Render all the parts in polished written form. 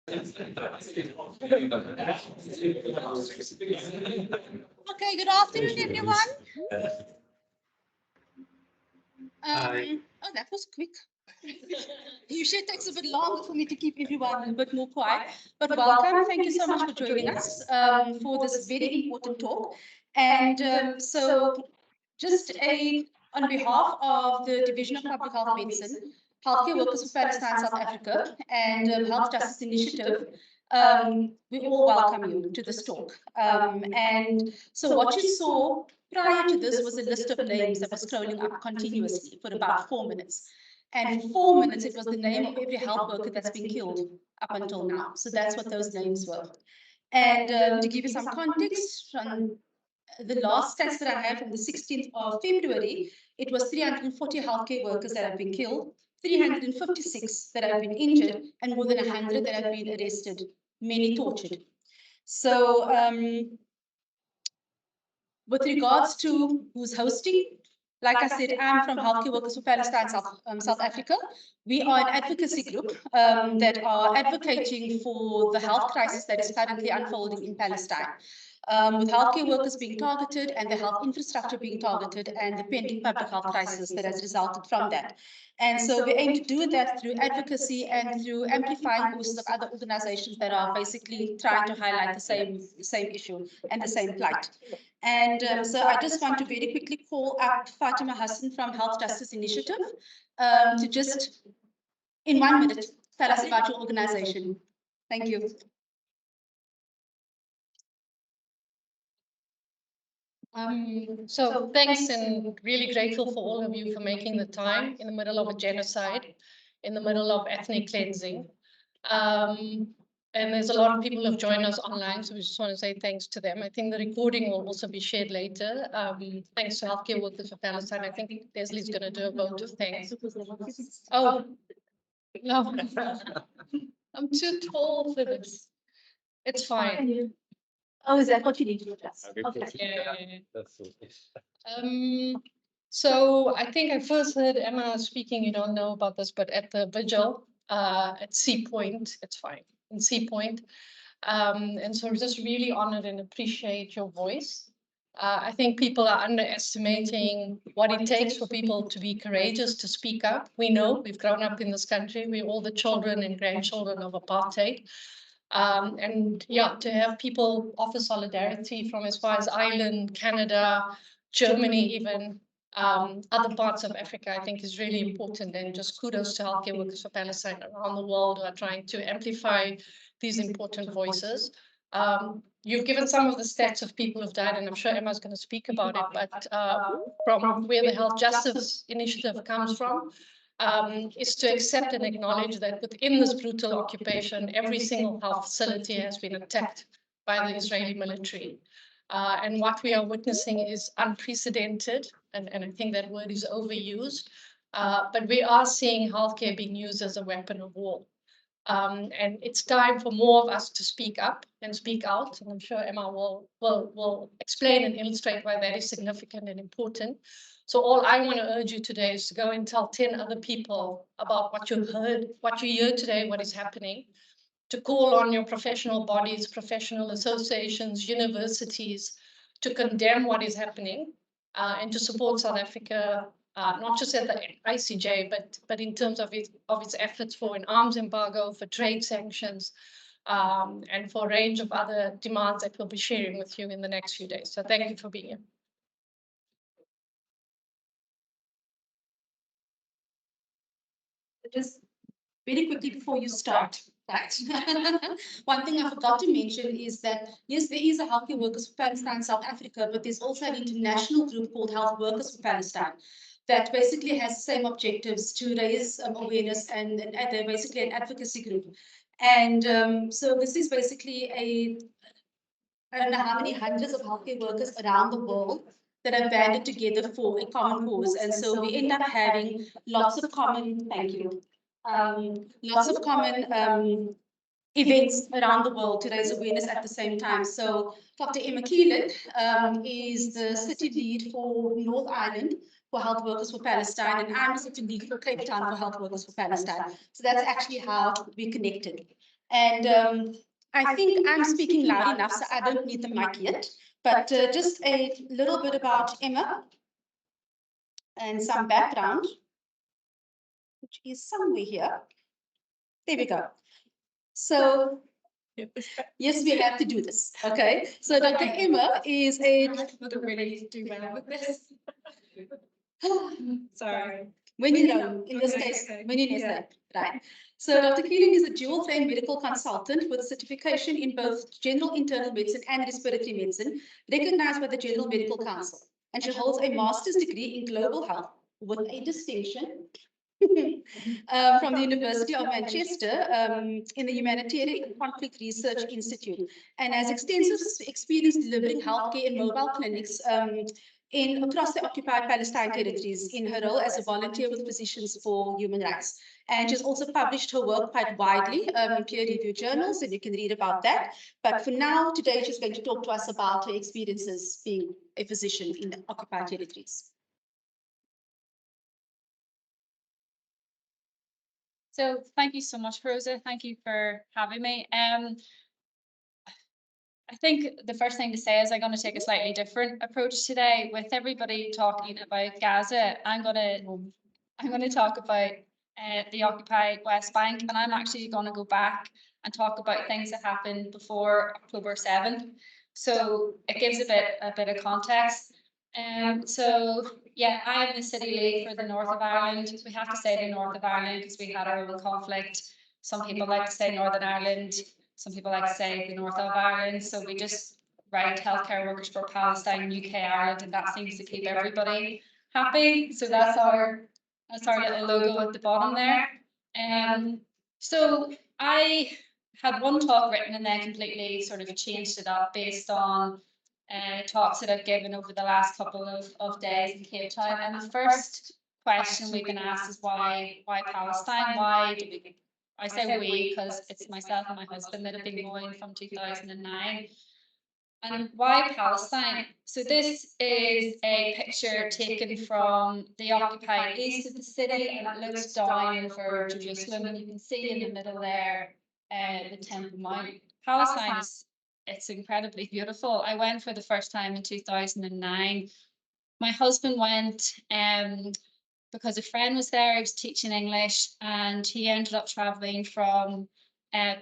Okay, good afternoon, everyone. Oh, that was quick. Usually it takes a bit longer for me to keep everyone a bit more quiet. But welcome. Thank you so much for joining us for this very important talk. And just on behalf of the Division of Public Health Medicine, Healthcare Workers for Palestine, South Africa, and Health Justice Initiative, we all welcome you to this talk. And so what you saw prior to this was a list of names that was scrolling up continuously for about 4 minutes. And for 4 minutes, it was the name of every health worker that's been killed up until now. So that's what those names were. And to give you some context, on the last stats that I have from the 16th of February, it was 340 healthcare workers that have been killed, 356 that have been injured, and more than 100 that have been arrested, many tortured. So with regards to who's hosting, like I said, I'm from Healthcare Workers for Palestine, South Africa. We are an advocacy group that are advocating for the health crisis that is currently unfolding in Palestine. With healthcare workers being targeted and the health infrastructure being targeted and the pending public health crisis that has resulted from that. And so we aim to do that through advocacy and through amplifying voices of other organizations that are basically trying to highlight the same issue and the same plight. And so I just want to very quickly call up Fatima Hassan from Health Justice Initiative to just, in 1 minute, tell us about your organization. Thank you. So thanks, and really grateful for all of you for making the time in the middle of a genocide, in the middle of ethnic cleansing. And there's a lot of people who have joined us online, so we just want to say thanks to them. I think the recording will also be shared later. Thanks to Healthcare Workers for Palestine. I think Leslie's going to do a vote of thanks. Oh, no. I'm too tall for this. It's fine. Oh, is that what you need to address? Okay. So I think I first heard Emma speaking, you don't know about this, but at the vigil at Sea Point, it's fine, in Sea Point. And so I'm just really honored and appreciate your voice. I think people are underestimating what it takes for people to be courageous, to speak up. We know, we've grown up in this country, we're all the children and grandchildren of apartheid. And yeah, to have people offer solidarity from as far as Ireland, Canada, Germany, even other parts of Africa, I think is really important. And just kudos to Healthcare Workers for Palestine around the world who are trying to amplify these important voices. You've given some of the stats of people who've died, and I'm sure Emma's going to speak about it, but from where the Health Justice Initiative comes from, is to accept and acknowledge that within this brutal occupation, every single health facility has been attacked by the Israeli military. And what we are witnessing is unprecedented, and I think that word is overused, but we are seeing healthcare being used as a weapon of war. And it's time for more of us to speak up and speak out, and I'm sure Emma will explain and illustrate why that is significant and important. So all I want to urge you today is to go and tell 10 other people about what you heard, what you hear today, what is happening, to call on your professional bodies, professional associations, universities, to condemn what is happening and to support South Africa, not just at the ICJ, but in terms of its efforts for an arms embargo, for trade sanctions, and for a range of other demands that we'll be sharing with you in the next few days. So thank you for being here. Just very quickly before you start, right? One thing I forgot to mention is that, yes, there is a Healthcare Workers for Palestine, South Africa, but there's also an international group called Health Workers for Palestine that basically has the same objectives to raise awareness, and they're basically an advocacy group. And so this is basically I don't know how many hundreds of healthcare workers around the world that have banded together for a common cause. And so we end up having lots of common, thank you, lots of common events around the world to raise awareness at the same time. So Dr. Emma Keelan is the city lead for North Ireland for Health Workers for Palestine, and I'm the city lead for Cape Town for Health Workers for Palestine. So that's actually how we connected. And I think I'm speaking loud enough, so I don't need the mic yet. But just a little bit about Emma and some background, which is somewhere here. There we go. So yes, we have to do this. Okay. So Dr. Emma is a. I wouldn't really do well with this. Sorry. When you know, in this case, when you know that, right? So Dr. Keelan is a dual-trained medical consultant with certification in both general internal medicine and respiratory medicine, recognized by the General Medical Council. And she holds a master's degree in global health with a distinction from the University of Manchester in the Humanitarian and Conflict Research Institute, and has extensive experience delivering healthcare in mobile clinics across the occupied Palestine territories in her role as a volunteer with Physicians for Human Rights. And she's also published her work quite widely in peer-reviewed journals, and you can read about that. But for now, today, she's going to talk to us about her experiences being a physician in the occupied territories. So thank you so much, Rosa. Thank you for having me. I think the first thing to say is I'm going to take a slightly different approach today. With everybody talking about Gaza, I'm going to talk about the occupied West Bank, and I'm actually going to go back and talk about things that happened before October 7th. So it gives a bit of context. So yeah, I am the city lead for the North of Ireland. We have to say the North of Ireland because we had our own conflict. Some people like to say Northern Ireland. Some people like to say the North of Ireland. So we just write healthcare workers for Palestine, UK, Ireland, and that seems to keep everybody happy. So that's our little logo at the bottom there. So I had one talk written and then completely sort of changed it up based on talks that I've given over the last couple of days in Cape Town. And the first question we've been asked is why Palestine? Why do we? I say we because it's myself and my husband that have been going from 2009. And why Palestine? So this is a picture taken from the occupied east of the city, and it looks down over Jerusalem, and you can see in the middle there the Temple Mount. Palestine it's incredibly beautiful. I went for the first time in 2009. My husband went because a friend was there. He was teaching English, and he ended up traveling from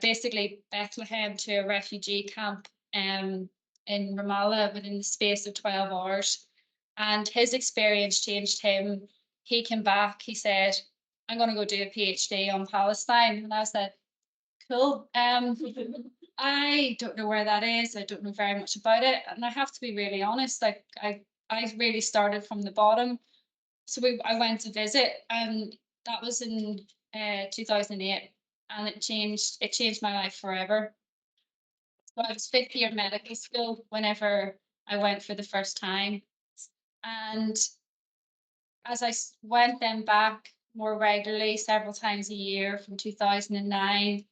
basically Bethlehem to a refugee camp in Ramallah within the space of 12 hours. And his experience changed him. He came back, he said, I'm going to go do a PhD on Palestine. And I said, cool. I don't know where that is. I don't know very much about it. And I have to be really honest, like I really started from the bottom. So I went to visit, and that was in 2008, and it changed my life forever. So I was fifth year medical school whenever I went for the first time. And as I went then back more regularly, several times a year from 2009,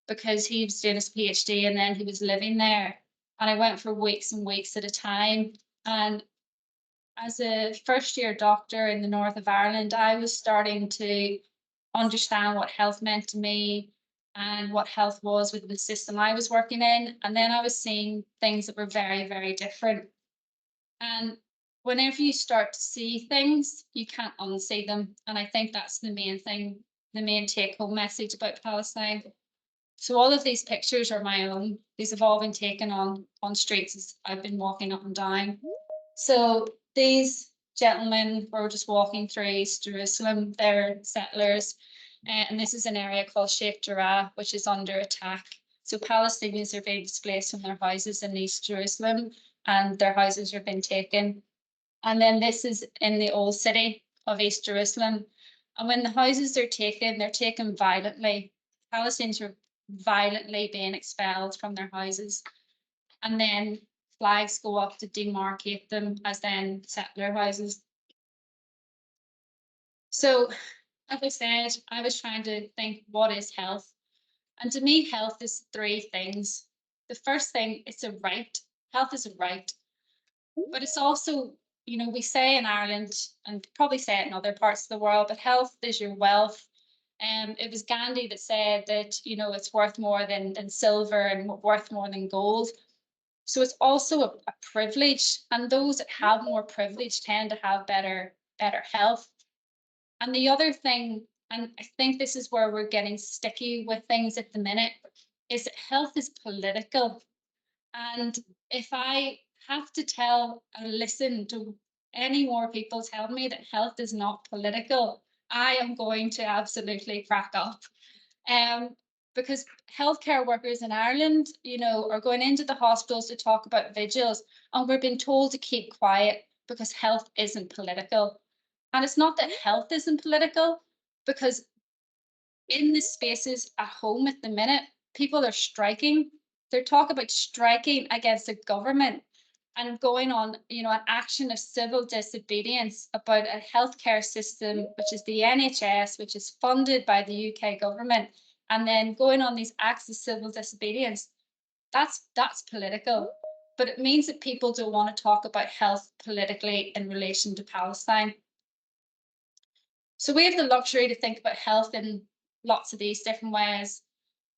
because he was doing his PhD and then he was living there. And I went for weeks and weeks at a time. And as a first year doctor in the north of Ireland, I was starting to understand what health meant to me and what health was within the system I was working in. And then I was seeing things that were very, very different. And whenever you start to see things, you can't unsee them. And I think that's the main thing, the main take home message about Palestine. So all of these pictures are my own. These have all been taken on streets as I've been walking up and down. So these gentlemen were just walking through East Jerusalem. They're settlers. And this is an area called Sheikh Jarrah, which is under attack. So Palestinians are being displaced from their houses in East Jerusalem, and their houses have been taken. And then this is in the old city of East Jerusalem. And when the houses are taken, they're taken violently. Palestinians are violently being expelled from their houses. And then flags go up to demarcate them as then settler houses. So, as I said, I was trying to think, what is health? And to me, health is three things. The first thing, it's a right. Health is a right. But it's also, we say in Ireland, and probably say it in other parts of the world, but health is your wealth. It was Gandhi that said that, you know, it's worth more than silver and worth more than gold. So it's also a privilege, and those that have more privilege tend to have better health. And the other thing, and I think this is where we're getting sticky with things at the minute, is that health is political. And if I have to tell or listen to any more people tell me that health is not political, I am going to absolutely crack up. Um, because healthcare workers in Ireland, you know, are going into the hospitals to talk about vigils, and we're being told to keep quiet because health isn't political. And it's not that health isn't political, because in the spaces at home at the minute, people are striking. They're talking about striking against the government and going on, you know, an action of civil disobedience about a healthcare system, which is the NHS, which is funded by the UK government, and then going on these acts of civil disobedience. That's political. But it means that people don't want to talk about health politically in relation to Palestine. So we have the luxury to think about health in lots of these different ways.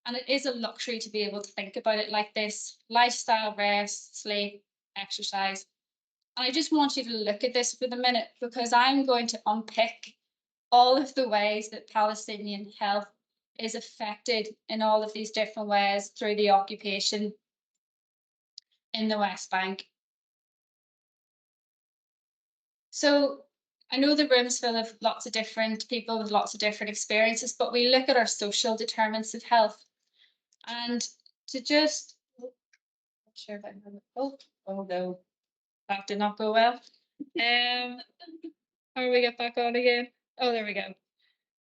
And it is a luxury to be able to think about it like this: lifestyle, rest, sleep, exercise. And I just want you to look at this for the minute, because I'm going to unpick all of the ways that Palestinian health is affected in all of these different ways through the occupation in the West Bank. So I know the room's full of lots of different people with lots of different experiences, but we look at our social determinants of health. And to just, not sure if I have it. Oh no, that did not go well. How do we get back on again? Oh, there we go.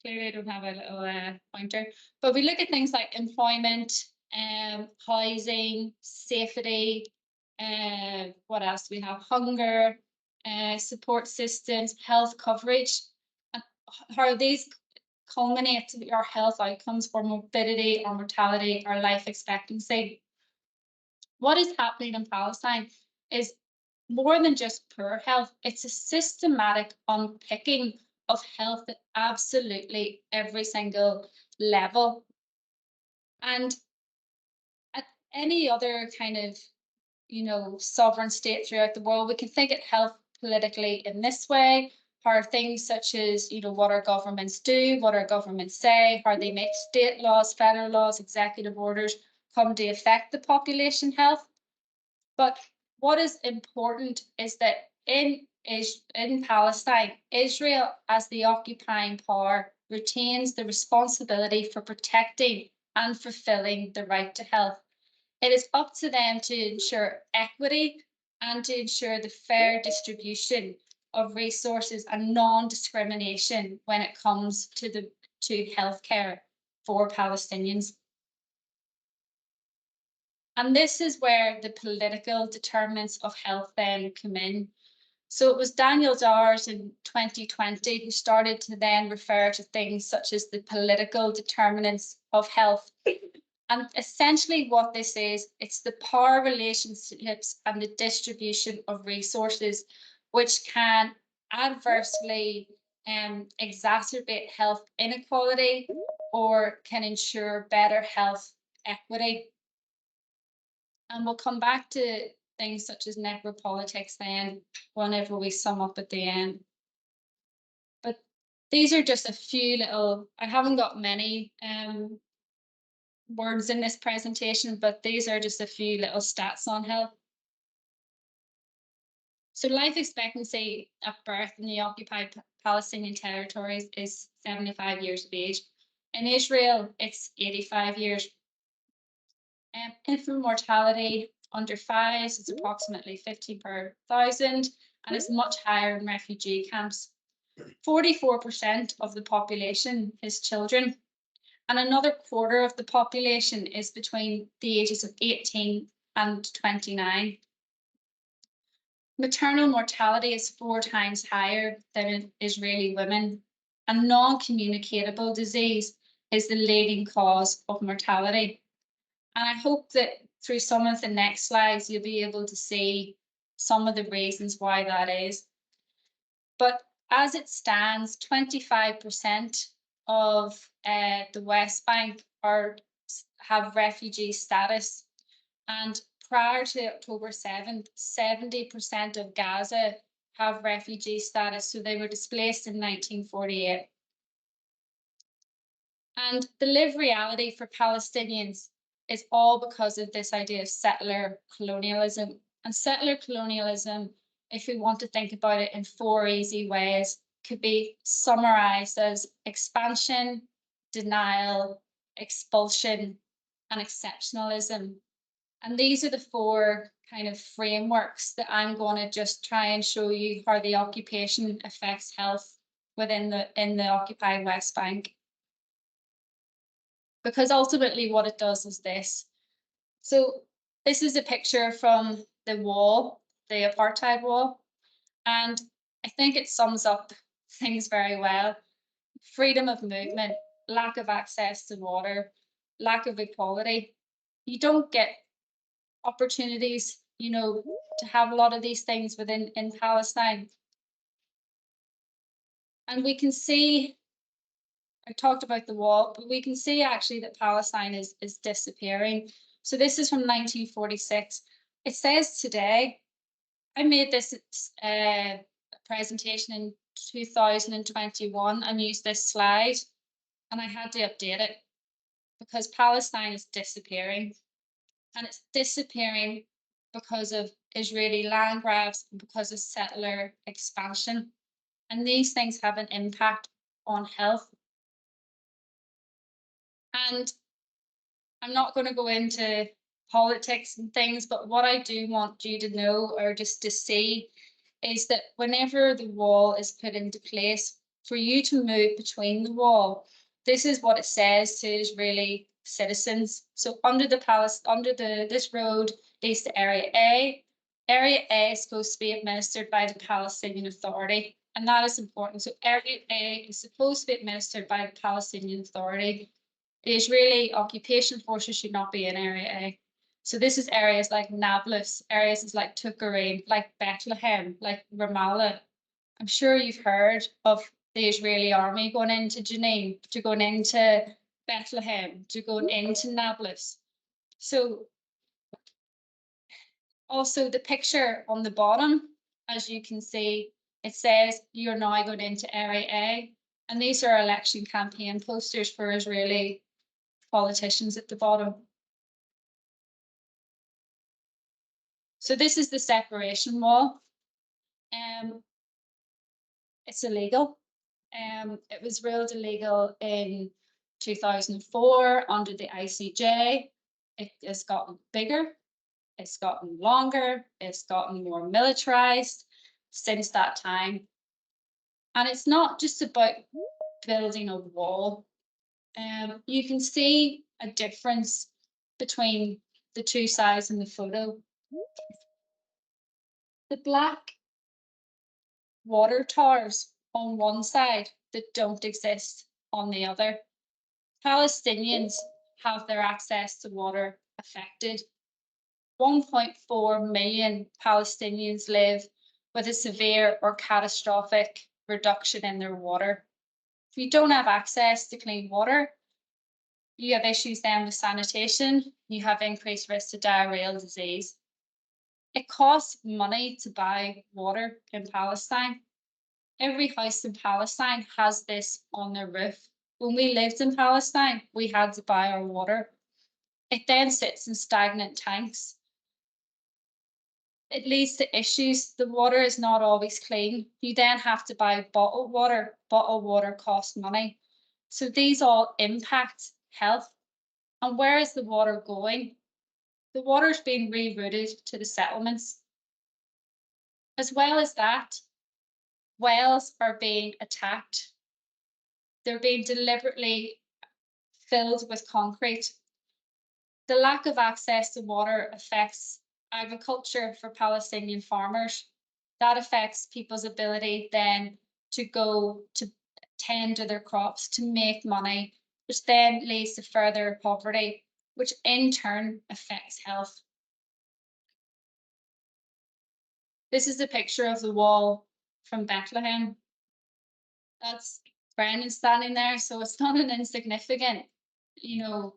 Clearly I don't have a little pointer. But we look at things like employment, housing, safety, what else do we have? Hunger, support systems, health coverage, and how these culminate to our health outcomes for morbidity or mortality or life expectancy. What is happening in Palestine is more than just poor health, it's a systematic unpicking of health at absolutely every single level. And at any other kind of, you know, sovereign state throughout the world, we can think of health politically in this way. How are things such as, you know, what our governments do, what our governments say, how they make state laws, federal laws, executive orders come to affect the population health. But what is important is that in Palestine, Israel, as the occupying power, retains the responsibility for protecting and fulfilling the right to health. It is up to them to ensure equity and to ensure the fair distribution of resources and non-discrimination when it comes to healthcare for Palestinians. And this is where the political determinants of health then come in. So it was Daniel Dawes in 2020 who started to then refer to things such as the political determinants of health. And essentially what this is, it's the power relationships and the distribution of resources which can adversely exacerbate health inequality or can ensure better health equity. And we'll come back to things such as necropolitics then whenever we sum up at the end. But these are just a few little, I haven't got many words in this presentation, but these are just a few little stats on health. So life expectancy at birth in the occupied Palestinian territories is 75 years of age. In Israel, it's 85 years. Infant mortality under fives is approximately 15 per thousand, and it's much higher in refugee camps. 44% of the population is children, and another quarter of the population is between the ages of 18 and 29. Maternal mortality is 4 times higher than in Israeli women, and non-communicable disease is the leading cause of mortality. And I hope that through some of the next slides, you'll be able to see some of the reasons why that is. But as it stands, 25% of the West Bank have refugee status. And prior to October 7th, 70% of Gaza have refugee status. So they were displaced in 1948. And the lived reality for Palestinians is all because of this idea of settler colonialism. And settler colonialism, if we want to think about it in 4 easy ways, could be summarized as expansion, denial, expulsion, and exceptionalism. And these are the 4 kind of frameworks that I'm going to just try and show you how the occupation affects health within the occupied West Bank. Because ultimately what it does is this. So this is a picture from the wall, the apartheid wall, and I think it sums up things very well. Freedom of movement, lack of access to water, lack of equality. You don't get opportunities, to have a lot of these things in Palestine. And we can see, I talked about the wall, but we can see actually that Palestine is disappearing. So this is from 1946. It says today, I made this presentation in 2021 and used this slide, and I had to update it because Palestine is disappearing. And it's disappearing because of Israeli land grabs and because of settler expansion. And these things have an impact on health. And I'm not going to go into politics and things, but what I do want you to know or just to see is that whenever the wall is put into place, for you to move between the wall, this is what it says to Israeli citizens. So under this road leads to Area A. Area A is supposed to be administered by the Palestinian Authority, and that is important. So Area A is supposed to be administered by the Palestinian Authority. The Israeli occupation forces should not be in Area A. So this is areas like Nablus, areas like Tukarim, like Bethlehem, like Ramallah. I'm sure you've heard of the Israeli army going into Jenin, to going into Bethlehem, to going into Nablus. So also the picture on the bottom, as you can see, it says you're now going into Area A. And these are election campaign posters for Israeli politicians at the bottom. So this is the separation wall. It's illegal. It was ruled illegal in 2004 under the ICJ. It has gotten bigger, it's gotten longer, it's gotten more militarized since that time. And it's not just about building a wall. You can see a difference between the 2 sides in the photo. The black water towers on one side that don't exist on the other. Palestinians have their access to water affected. 1.4 million Palestinians live with a severe or catastrophic reduction in their water. If you don't have access to clean water, you have issues then with sanitation, you have increased risk of diarrheal disease. It costs money to buy water in Palestine. Every house in Palestine has this on their roof. When we lived in Palestine, we had to buy our water. It then sits in stagnant tanks. It leads to issues. The water is not always clean. You then have to buy bottled water. Bottled water costs money. So these all impact health. And where is the water going? The water is being rerouted to the settlements. As well as that, wells are being attacked. They're being deliberately filled with concrete. The lack of access to water affects agriculture for Palestinian farmers. That affects people's ability then to go to tend to their crops, to make money, which then leads to further poverty, which in turn affects health. This is a picture of the wall from Bethlehem. That's Brennan standing there, so it's not an insignificant, you know,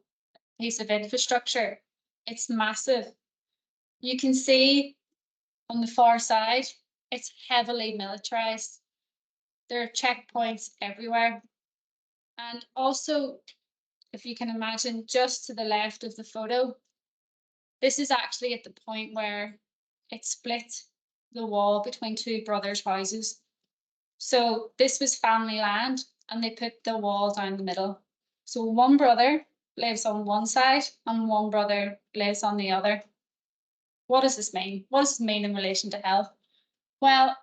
piece of infrastructure. It's massive. You can see on the far side, it's heavily militarized. There are checkpoints everywhere. And also, if you can imagine, just to the left of the photo, this is actually at the point where it split the wall between two brothers' houses. So this was family land, and they put the wall down the middle. So one brother lives on one side and one brother lives on the other. What does this mean? What does this mean in relation to health? Well,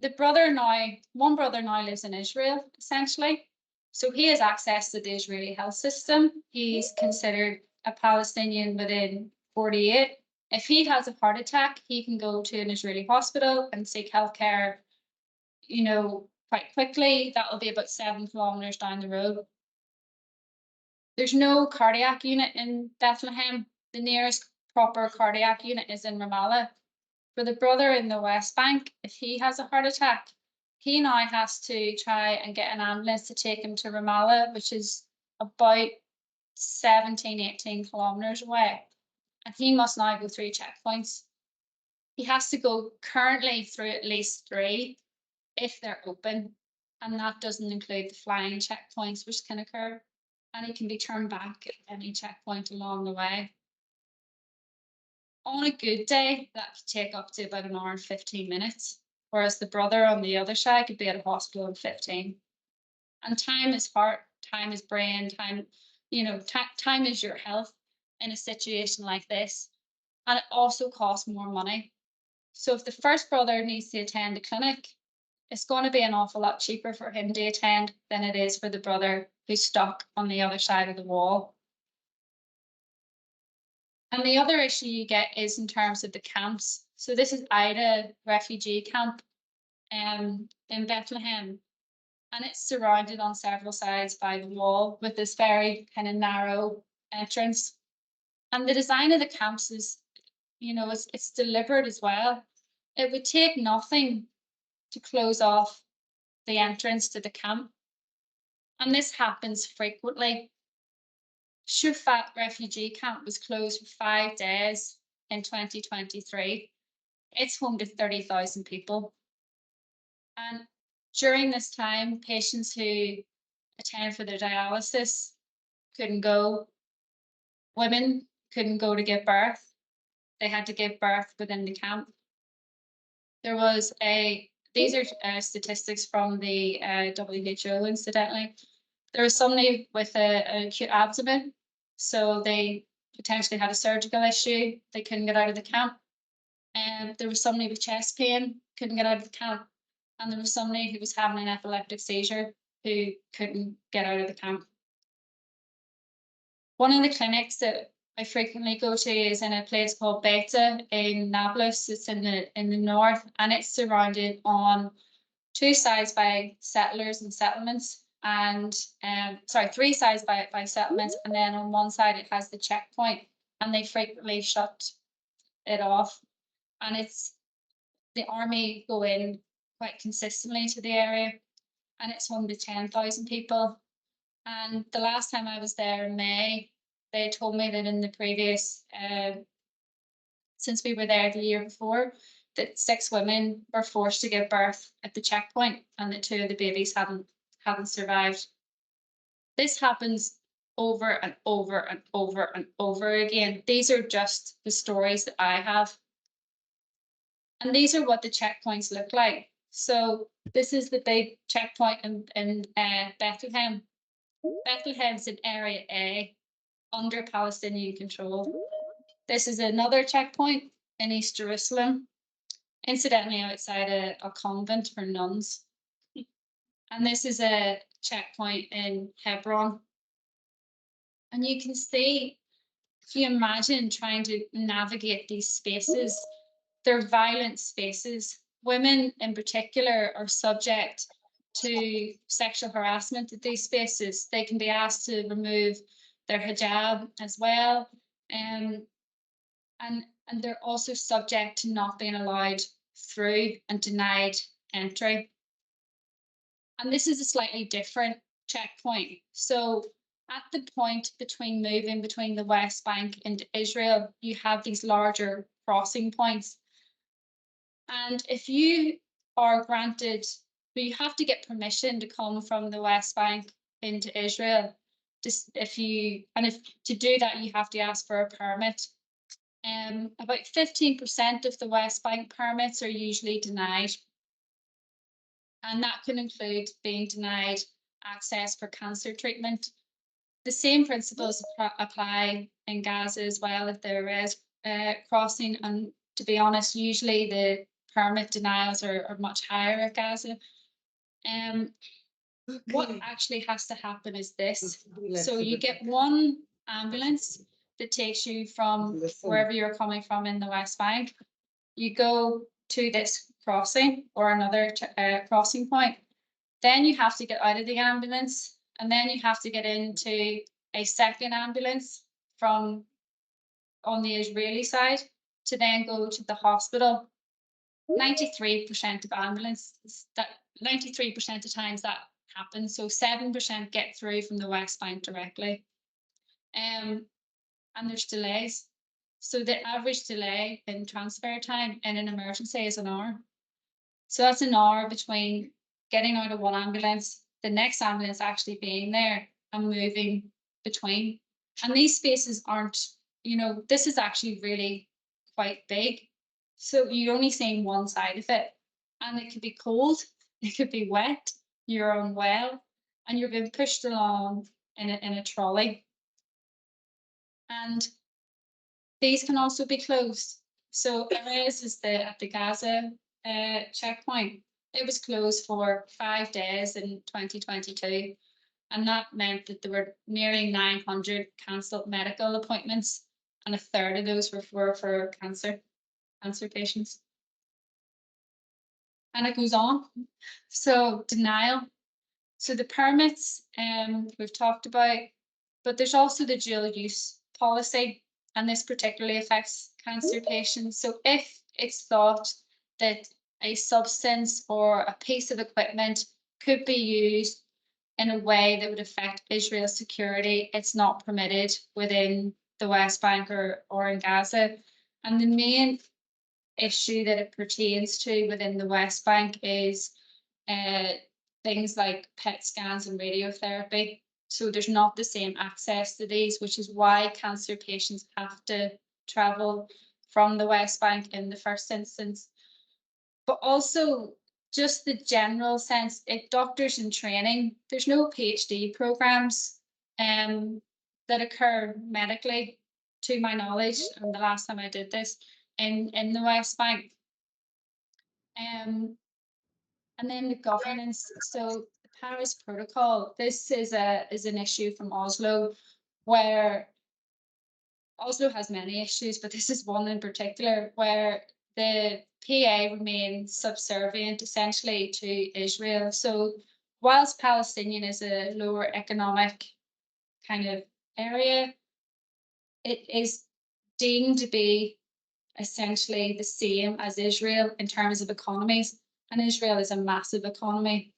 one brother now lives in Israel, essentially. So he has access to the Israeli health system. He's considered a Palestinian within 48. If he has a heart attack, he can go to an Israeli hospital and seek healthcare, quite quickly. That will be about 7 kilometers down the road. There's no cardiac unit in Bethlehem. The nearest proper cardiac unit is in Ramallah. For the brother in the West Bank, if he has a heart attack, he now has to try and get an ambulance to take him to Ramallah, which is about 17, 18 kilometers away. And he must now go through checkpoints. He has to go currently through at least 3 if they're open. And that doesn't include the flying checkpoints, which can occur. And he can be turned back at any checkpoint along the way. On a good day, that could take up to about an hour and 15 minutes, whereas the brother on the other side could be at a hospital in 15. And time is heart, time is brain, time, time is your health in a situation like this. And it also costs more money. So if the first brother needs to attend the clinic, it's going to be an awful lot cheaper for him to attend than it is for the brother who's stuck on the other side of the wall. And the other issue you get is in terms of the camps. So this is Ida refugee camp in Bethlehem. And it's surrounded on several sides by the wall with this very kind of narrow entrance. And the design of the camps is, it's deliberate as well. It would take nothing to close off the entrance to the camp. And this happens frequently. Shufat refugee camp was closed for 5 days in 2023. It's home to 30,000 people. And during this time, patients who attend for their dialysis couldn't go. Women couldn't go to give birth. They had to give birth within the camp. These are statistics from the WHO, incidentally. There was somebody with an acute abdomen, so they potentially had a surgical issue. They couldn't get out of the camp. And there was somebody with chest pain, couldn't get out of the camp. And there was somebody who was having an epileptic seizure who couldn't get out of the camp. One of the clinics that I frequently go to is in a place called Beta in Nablus. It's in the north, and it's surrounded on 2 sides by settlers and settlements. And 3 sides by settlements, and then on one side it has the checkpoint, and they frequently shut it off. And it's the army go in quite consistently to the area, and it's home to 10,000 people. And the last time I was there in May, they told me that in the previous, since we were there the year before, that 6 women were forced to give birth at the checkpoint, and that 2 of the babies hadn't survived. This happens over and over and over and over again. These are just the stories that I have. And these are what the checkpoints look like. So this is the big checkpoint in Bethlehem. Bethlehem's in Area A, under Palestinian control. This is another checkpoint in East Jerusalem, incidentally outside a convent for nuns. And this is a checkpoint in Hebron. And you can see, if you imagine trying to navigate these spaces, they're violent spaces. Women in particular are subject to sexual harassment at these spaces. They can be asked to remove their hijab as well. And they're also subject to not being allowed through and denied entry. And this is a slightly different checkpoint. So at the point between moving between the West Bank into Israel, you have these larger crossing points. And if you are granted, but you have to get permission to come from the West Bank into Israel. Just if to do that, you have to ask for a permit. About 15% of the West Bank permits are usually denied. And that can include being denied access for cancer treatment. The same principles apply in Gaza as well if there is crossing. And to be honest, usually the permit denials are much higher at Gaza. What actually has to happen is this. So you get one ambulance that takes you from wherever you're coming from in the West Bank. You go to this crossing or another crossing point. Then you have to get out of the ambulance, and then you have to get into a second ambulance from on the Israeli side to then go to the hospital. 93% of ambulances, that 93% of times that happens. So 7% get through from the West Bank directly. And there's delays. So the average delay in transfer time in an emergency is an hour. So that's an hour between getting out of one ambulance, the next ambulance actually being there and moving between. And these spaces aren't, this is actually really quite big. So you're only seeing one side of it. And it could be cold, it could be wet, you're unwell, and you're being pushed along in a trolley. And these can also be closed. So Erez is at the Gaza checkpoint. It was closed for 5 days in 2022. And that meant that there were nearly 900 cancelled medical appointments, and a third of those were for cancer patients. And it goes on. So denial. So the permits we've talked about, but there's also the dual use policy, and this particularly affects cancer patients. So if it's thought that a substance or a piece of equipment could be used in a way that would affect Israel's security, it's not permitted within the West Bank or in Gaza. And the main issue that it pertains to within the West Bank is things like PET scans and radiotherapy. So there's not the same access to these, which is why cancer patients have to travel from the West Bank in the first instance. But also just the general sense, if doctors in training, there's no PhD programs that occur medically, to my knowledge, and the last time I did this in the West Bank. And then the governance. So the Paris Protocol, this is an issue from Oslo, where Oslo has many issues, but this is one in particular where the PA remains subservient essentially to Israel. So whilst Palestinian is a lower economic kind of area, it is deemed to be essentially the same as Israel in terms of economies. And Israel is a massive economy.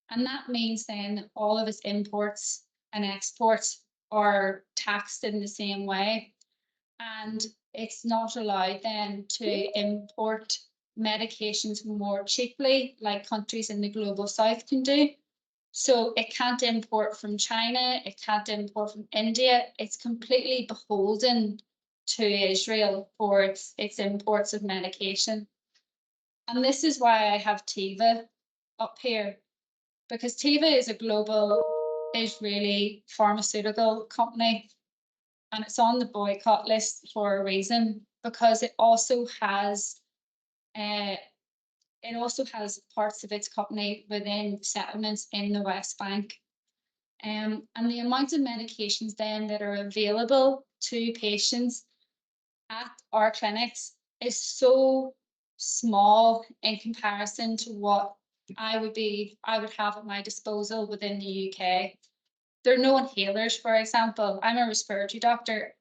And that means then all of its imports and exports are taxed in the same way. And it's not allowed then to import medications more cheaply like countries in the global south can do. So it can't import from China, it can't import from India. It's completely beholden to Israel for its imports of medication. And this is why I have Teva up here, because Teva is a global Israeli pharmaceutical company, and it's on the boycott list for a reason, because it also has parts of its company within settlements in the West Bank. And the amount of medications then that are available to patients at our clinics is so small in comparison to what I would have at my disposal within the UK. There are no inhalers, for example. I'm a respiratory doctor.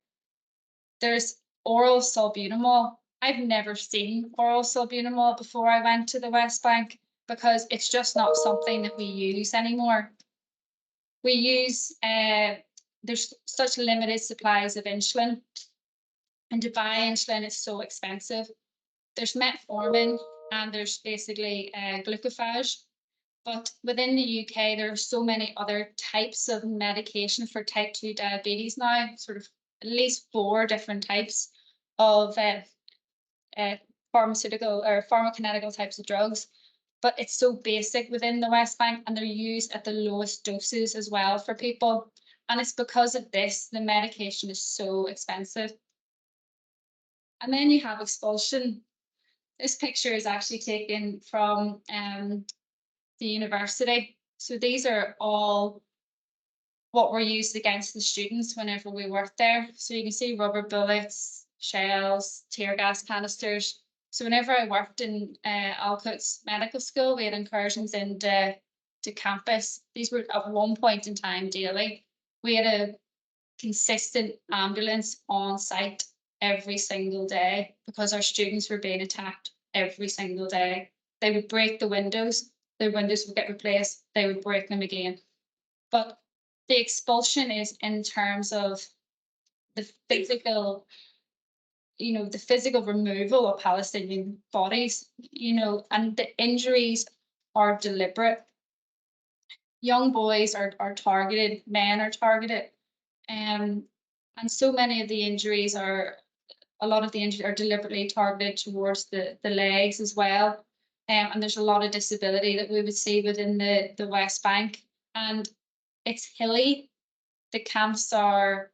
There's oral salbutamol. I've never seen oral salbutamol before I went to the West Bank, because it's just not something that we use anymore. We use, there's such limited supplies of insulin, and to buy insulin is so expensive. There's metformin and there's basically glucophage. But within the UK, there are so many other types of medication for type 2 diabetes now, sort of at least 4 different types of pharmaceutical or pharmacokinetical types of drugs. But it's so basic within the West Bank, and they're used at the lowest doses as well for people. And it's because of this, the medication is so expensive. And then you have expulsion. This picture is actually taken from the university. So these are all what were used against the students whenever we worked there. So you can see rubber bullets, shells, tear gas canisters. So whenever I worked in Alcott's medical school, we had incursions into campus. These were at one point in time daily. We had a consistent ambulance on site every single day because our students were being attacked every single day. They would break the windows would get replaced, they would break them again. But the expulsion is in terms of the physical, the physical removal of Palestinian bodies, and the injuries are deliberate. Young boys are targeted, men are targeted, and so many of the injuries are, a lot of the injuries are deliberately targeted towards the legs as well. And there's a lot of disability that we would see within the West Bank. And it's hilly. The camps are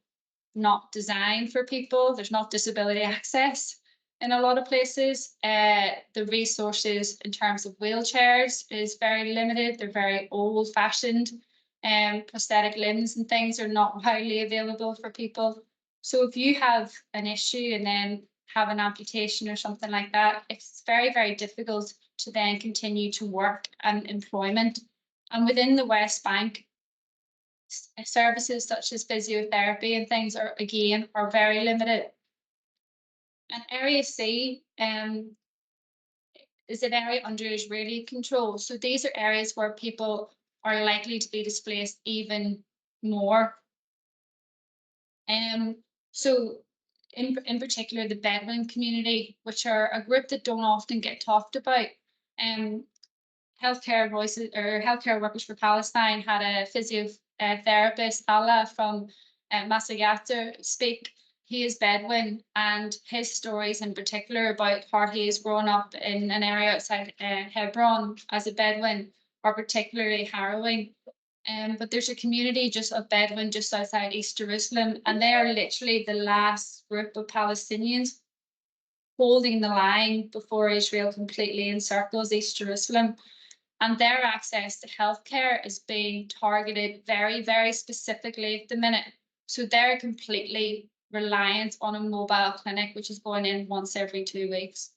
not designed for people. There's not disability access in a lot of places. The resources in terms of wheelchairs is very limited. They're very old fashioned. Prosthetic limbs and things are not widely available for people. So if you have an issue and then have an amputation or something like that, it's very, very difficult to then continue to work and employment. And within the West Bank, services such as physiotherapy and things are very limited. And Area C is an area under Israeli control. So these are areas where people are likely to be displaced even more. So in particular, the Bedouin community, which are a group that don't often get talked about. Healthcare Voices or Healthcare Workers for Palestine had a physiotherapist, Allah from Massayater, speak. He is Bedouin, and his stories in particular about how he has grown up in an area outside Hebron as a Bedouin are particularly harrowing. But there's a community just of Bedouin just outside East Jerusalem, and they are literally the last group of Palestinians holding the line before Israel completely encircles East Jerusalem. And their access to healthcare is being targeted very, very specifically at the minute. So they're completely reliant on a mobile clinic, which is going in once every 2 weeks.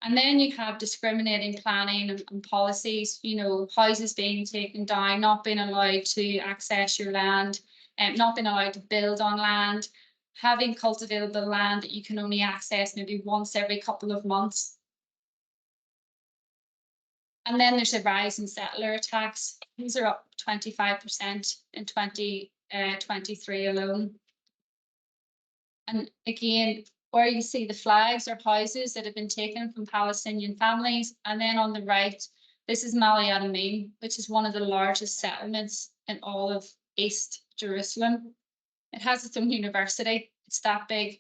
And then you have discriminating planning and policies, houses being taken down, not being allowed to access your land, not being allowed to build on land, having cultivatable land that you can only access maybe once every couple of months. And then there's a rise in settler attacks. These are up 25% in 2023 alone. And again, where you see the flags are houses that have been taken from Palestinian families. And then on the right, this is Mali Adamim, which is one of the largest settlements in all of East Jerusalem. It has its own university. It's that big.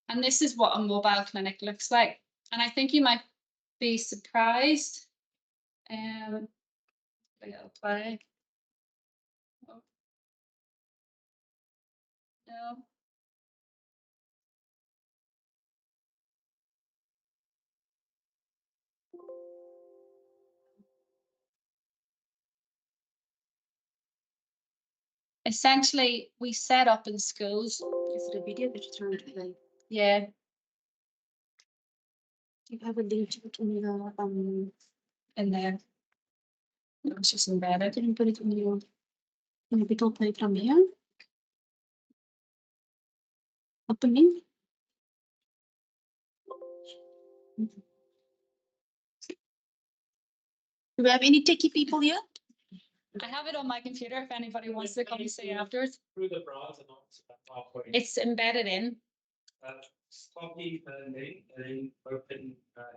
And this is what a mobile clinic looks like. And I think you might be surprised. I'll play. Oh. No. Essentially, we set up in schools. Is it a video that you're trying to play? Yeah. Do you have a link to it in your In there. No, it's just embedded. didn't put it in your maybe it'll play from here? Opening. Do we have any techie people here? I have it on my computer if anybody wants to come and see afterwards. Through the browser, not PowerPoint. It's embedded in. Copy the link and then open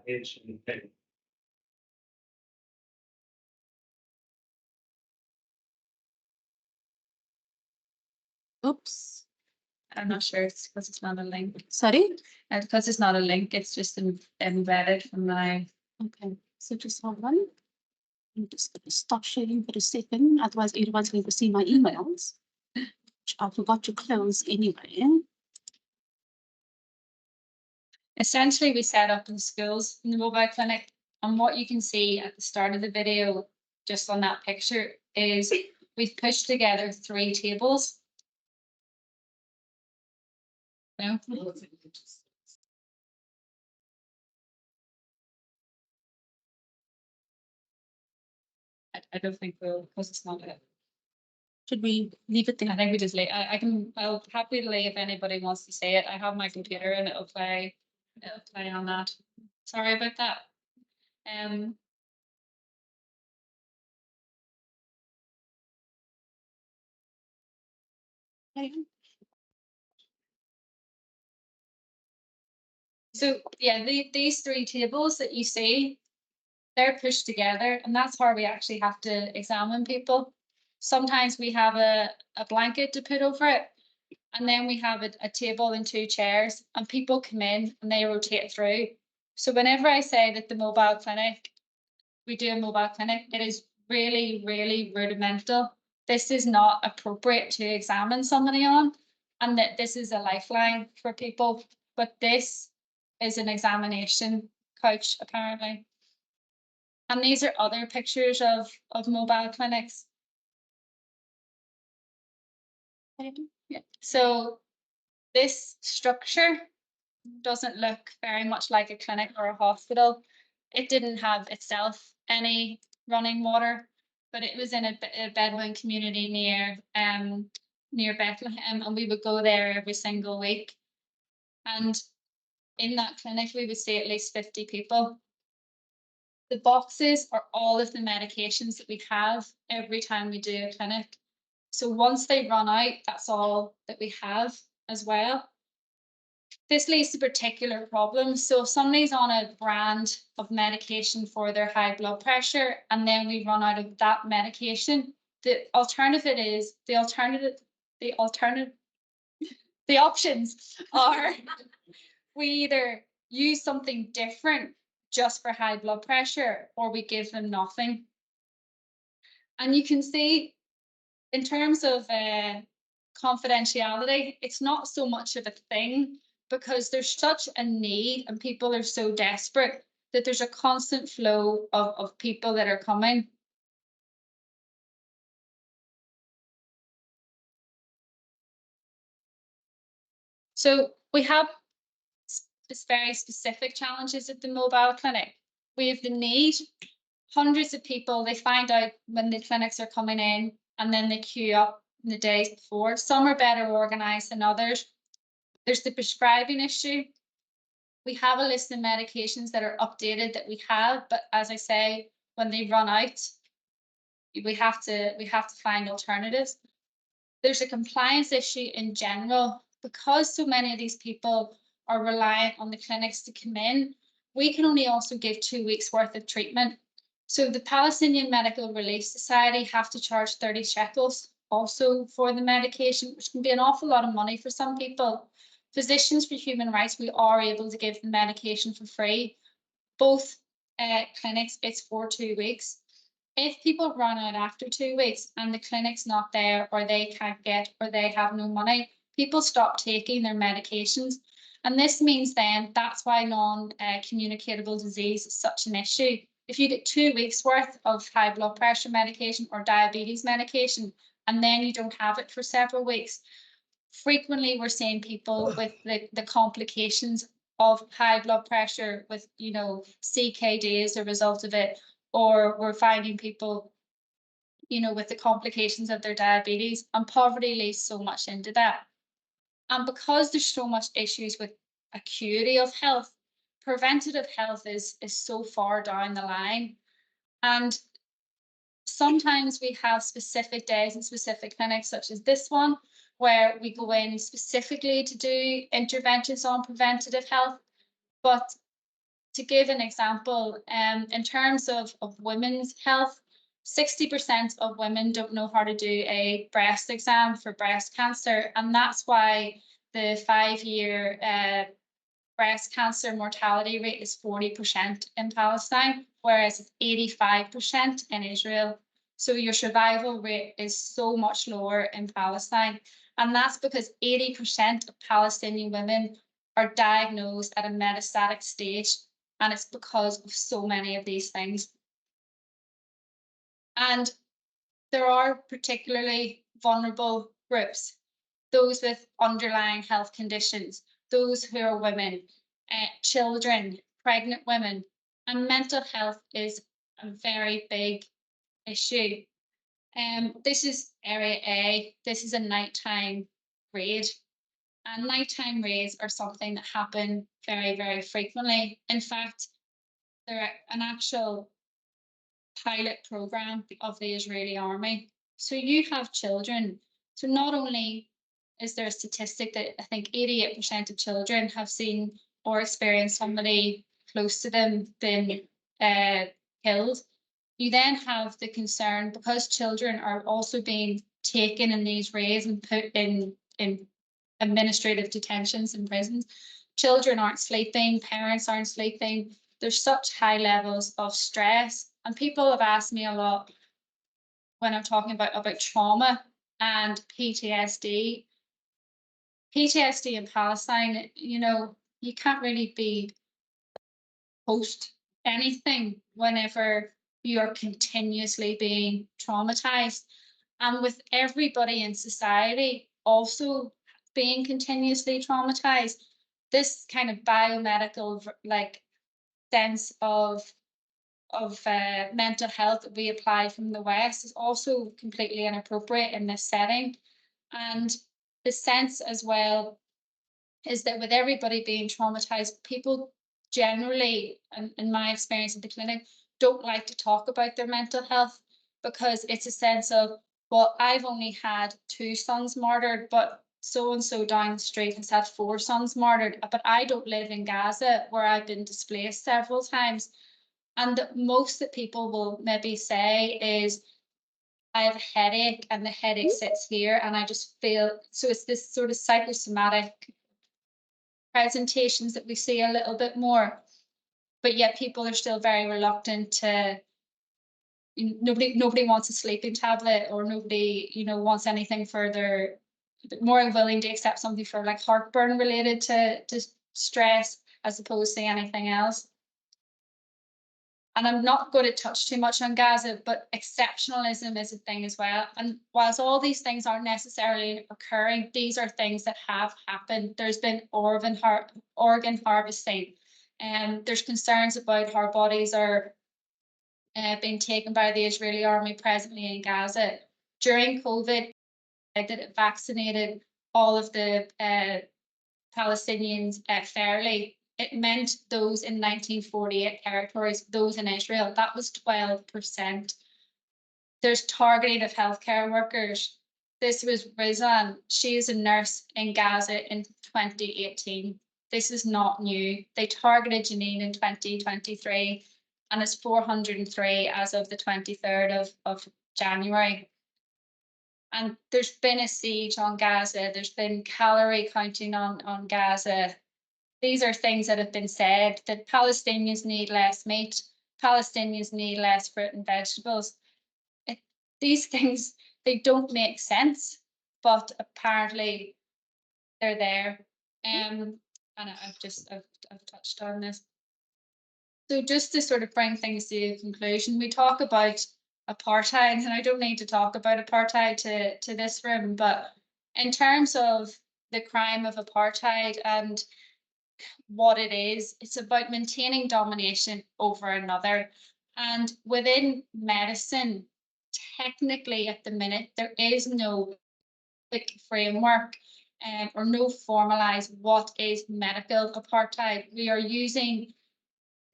Edge and pen. Oops, I'm not sure it's because it's not a link. sorry. Because it's not a link, it's just embedded from my. Okay, so just hold on. I'm just gonna stop sharing for a second, otherwise everyone's going to see my emails, which I forgot to close anyway. Essentially, we set up in schools in the mobile clinic, and what you can see at the start of the video, just on that picture, is we've pushed together 3 tables. No? I don't think we'll, because it's not it. Should we leave it I there? think we just lay. I'll happily lay if anybody wants to say it. I have my computer and it'll play on that. Sorry about that. So yeah, these 3 tables that you see, they're pushed together, and that's how we actually have to examine people. Sometimes we have a blanket to put over it, and then we have a table and 2 chairs, and people come in and they rotate through. So whenever I say that the mobile clinic, we do a mobile clinic, it is really, really rudimental. This is not appropriate to examine somebody on, and that this is a lifeline for people, but this is an examination couch, apparently. And these are other pictures of mobile clinics. Yeah. So this structure doesn't look very much like a clinic or a hospital. It didn't have itself any running water, but it was in a Bedouin community near Bethlehem, and we would go there every single week. And in that clinic, we would see at least 50 people. The boxes are all of the medications that we have every time we do a clinic. So once they run out, that's all that we have as well. This leads to particular problems. So if somebody's on a brand of medication for their high blood pressure, and then we run out of that medication, the options are we either use something different just for high blood pressure, or we give them nothing. And you can see in terms of confidentiality, it's not so much of a thing, because there's such a need and people are so desperate that there's a constant flow of people that are coming. So we have very specific challenges at the mobile clinic. We have the need, hundreds of people, they find out when the clinics are coming in, and then they queue up in the days before. Some are better organised than others. There's the prescribing issue. We have a list of medications that are updated that we have, but as I say, when they run out, we have to find alternatives. There's a compliance issue in general, because so many of these people are reliant on the clinics to come in. We can only also give 2 weeks worth of treatment. So the Palestinian Medical Relief Society have to charge 30 shekels also for the medication, which can be an awful lot of money for some people. Physicians for Human Rights, we are able to give the medication for free. Both clinics, it's for 2 weeks. If people run out after 2 weeks and the clinic's not there, or they can't get, or they have no money, people stop taking their medications. And this means then that's why non-communicable disease is such an issue. If you get 2 weeks worth of high blood pressure medication or diabetes medication, and then you don't have it for several weeks, frequently we're seeing people with the complications of high blood pressure with, CKD as a result of it, or we're finding people, with the complications of their diabetes, and poverty leads so much into that. And because there's so much issues with acuity of health, preventative health is so far down the line. And sometimes we have specific days and specific clinics, such as this one, where we go in specifically to do interventions on preventative health. But to give an example, in terms of women's health, 60% of women don't know how to do a breast exam for breast cancer. And that's why the 5-year breast cancer mortality rate is 40% in Palestine, whereas it's 85% in Israel. So your survival rate is so much lower in Palestine. And that's because 80% of Palestinian women are diagnosed at a metastatic stage. And it's because of so many of these things. And there are particularly vulnerable groups, those with underlying health conditions, those who are women, children, pregnant women, and mental health is a very big issue. This is area A. This is a nighttime raid. And nighttime raids are something that happen very, very frequently. In fact, they're an actual pilot program of the Israeli army. So you have children. So not only is there a statistic that I think 88% of children have seen or experienced somebody close to them being killed, you then have the concern, because children are also being taken in these raids and put in administrative detentions in prisons. Children aren't sleeping, parents aren't sleeping. There's such high levels of stress. And people have asked me a lot when I'm talking about trauma and PTSD. PTSD in Palestine, you know, you can't really be post anything whenever you're continuously being traumatized. And with everybody in society also being continuously traumatized, this kind of biomedical like sense of mental health that we apply from the West is also completely inappropriate in this setting. And the sense as well is that with everybody being traumatized, people generally, in my experience at the clinic, don't like to talk about their mental health, because it's a sense of, well, I've only had 2 sons martyred, but so and so down the street has had 4 sons martyred, but I don't live in Gaza where I've been displaced several times. And the most that people will maybe say is, I have a headache and the headache sits here and I just feel, so it's this sort of psychosomatic presentations that we see a little bit more, but yet people are still very reluctant to, nobody wants a sleeping tablet, or nobody, you know, wants anything further, more willing to accept something for like heartburn related to stress as opposed to anything else. And I'm not going to touch too much on Gaza, but exceptionalism is a thing as well. And whilst all these things aren't necessarily occurring, these are things that have happened. There's been organ harvesting, and there's concerns about how bodies are being taken by the Israeli army presently in Gaza. During COVID, that it vaccinated all of the Palestinians fairly. It meant those in 1948 territories, those in Israel, that was 12%. There's targeting of healthcare workers. This was Rizan. She is a nurse in Gaza in 2018. This is not new. They targeted Janine in 2023, and it's 403 as of the 23rd of January. And there's been a siege on Gaza. There's been calorie counting on Gaza. These are things that have been said, that Palestinians need less meat, Palestinians need less fruit and vegetables. These things, they don't make sense, but apparently they're there. And I've touched on this. So just to sort of bring things to a conclusion, we talk about apartheid, and I don't need to talk about apartheid to this room, but in terms of the crime of apartheid and what it is, it's about maintaining domination over another. And within medicine, technically at the minute, there is no framework or no formalized what is medical apartheid. We are using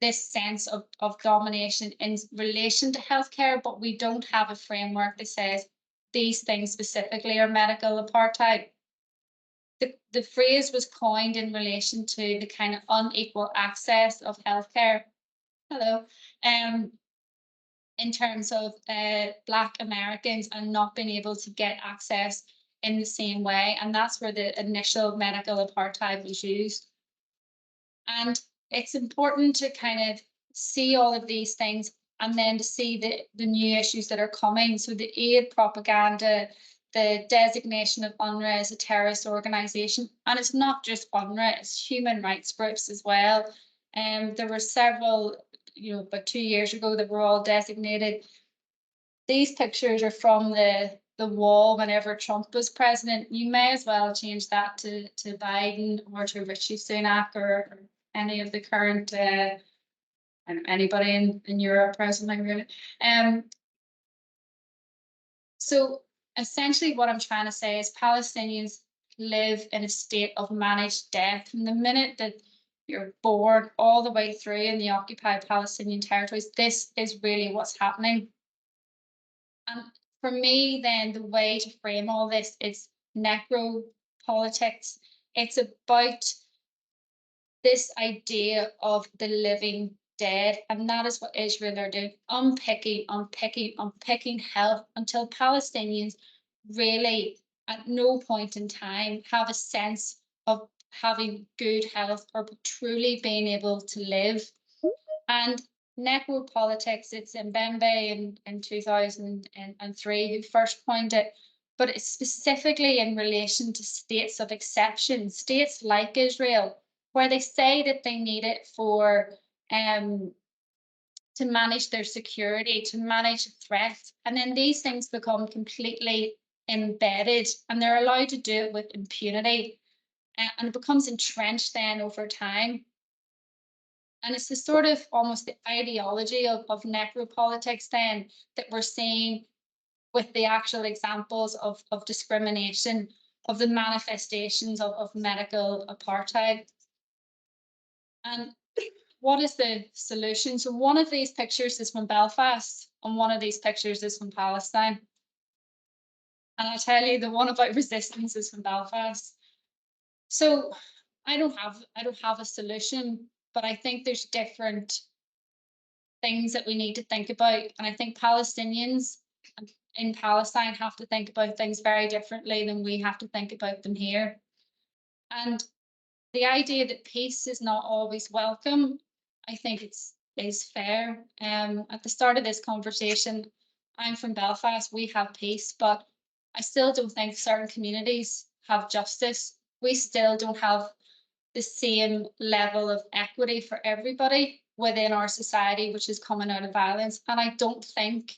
this sense of domination in relation to healthcare, but we don't have a framework that says these things specifically are medical apartheid. The phrase was coined in relation to the kind of unequal access of healthcare. Hello. In terms of Black Americans and not being able to get access in the same way. And that's where the initial medical apartheid was used. And it's important to kind of see all of these things and then to see the new issues that are coming. So the aid propaganda, the designation of UNRWA as a terrorist organization, and it's not just UNRWA, it's human rights groups as well. There were several, about 2 years ago that were all designated. These pictures are from the wall whenever Trump was president. You may as well change that to Biden or to Rishi Sunak or any of the current anybody in Europe presently, really. So essentially what I'm trying to say is Palestinians live in a state of managed death from the minute that you're born all the way through in the occupied Palestinian territories. This is really what's happening. And for me, then the way to frame all this is necropolitics. It's about this idea of the living dead, and that is what Israel are doing, unpicking health until Palestinians really at no point in time have a sense of having good health or truly being able to live. And necropolitics, it's Mbembe in 2003 who first coined it, but it's specifically in relation to states of exception, states like Israel, where they say that they need it for to manage their security, to manage threats. And then these things become completely embedded and they're allowed to do it with impunity. And it becomes entrenched then over time. And it's the sort of almost the ideology of necropolitics then that we're seeing with the actual examples of discrimination, of the manifestations of medical apartheid. And what is the solution? So one of these pictures is from Belfast and one of these pictures is from Palestine. And I'll tell you, the one about resistance is from Belfast. So I don't have a solution, but I think there's different things that we need to think about. And I think Palestinians in Palestine have to think about things very differently than we have to think about them here. And the idea that peace is not always welcome, I think is fair. At the start of this conversation, I'm from Belfast, we have peace, but I still don't think certain communities have justice. We still don't have the same level of equity for everybody within our society, which is coming out of violence. And I don't think,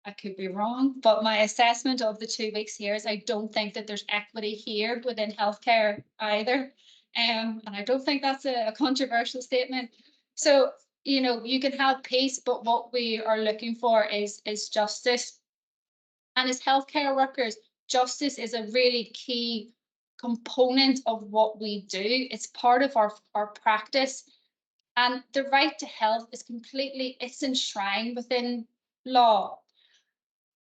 I could be wrong, but my assessment of the 2 weeks here is I don't think that there's equity here within healthcare either. And I don't think that's a controversial statement. So, you can have peace, but what we are looking for is justice. And as healthcare workers, justice is a really key component of what we do. It's part of our practice. And the right to health is it's enshrined within law.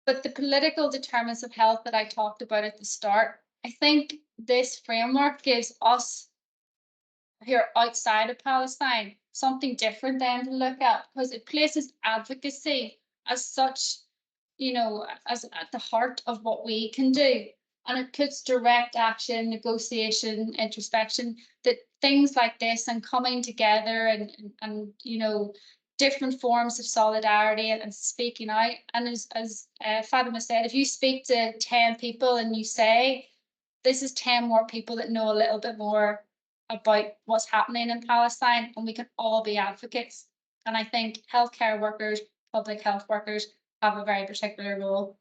But the political determinants of health that I talked about at the start, I think this framework gives us here outside of Palestine something different then to look at, because it places advocacy as such, as at the heart of what we can do. And it puts direct action, negotiation, introspection, that things like this and coming together and different forms of solidarity and speaking out. And as Fatima said, if you speak to 10 people and you say, this is 10 more people that know a little bit more about what's happening in Palestine, and we can all be advocates. And I think healthcare workers, public health workers have a very particular role.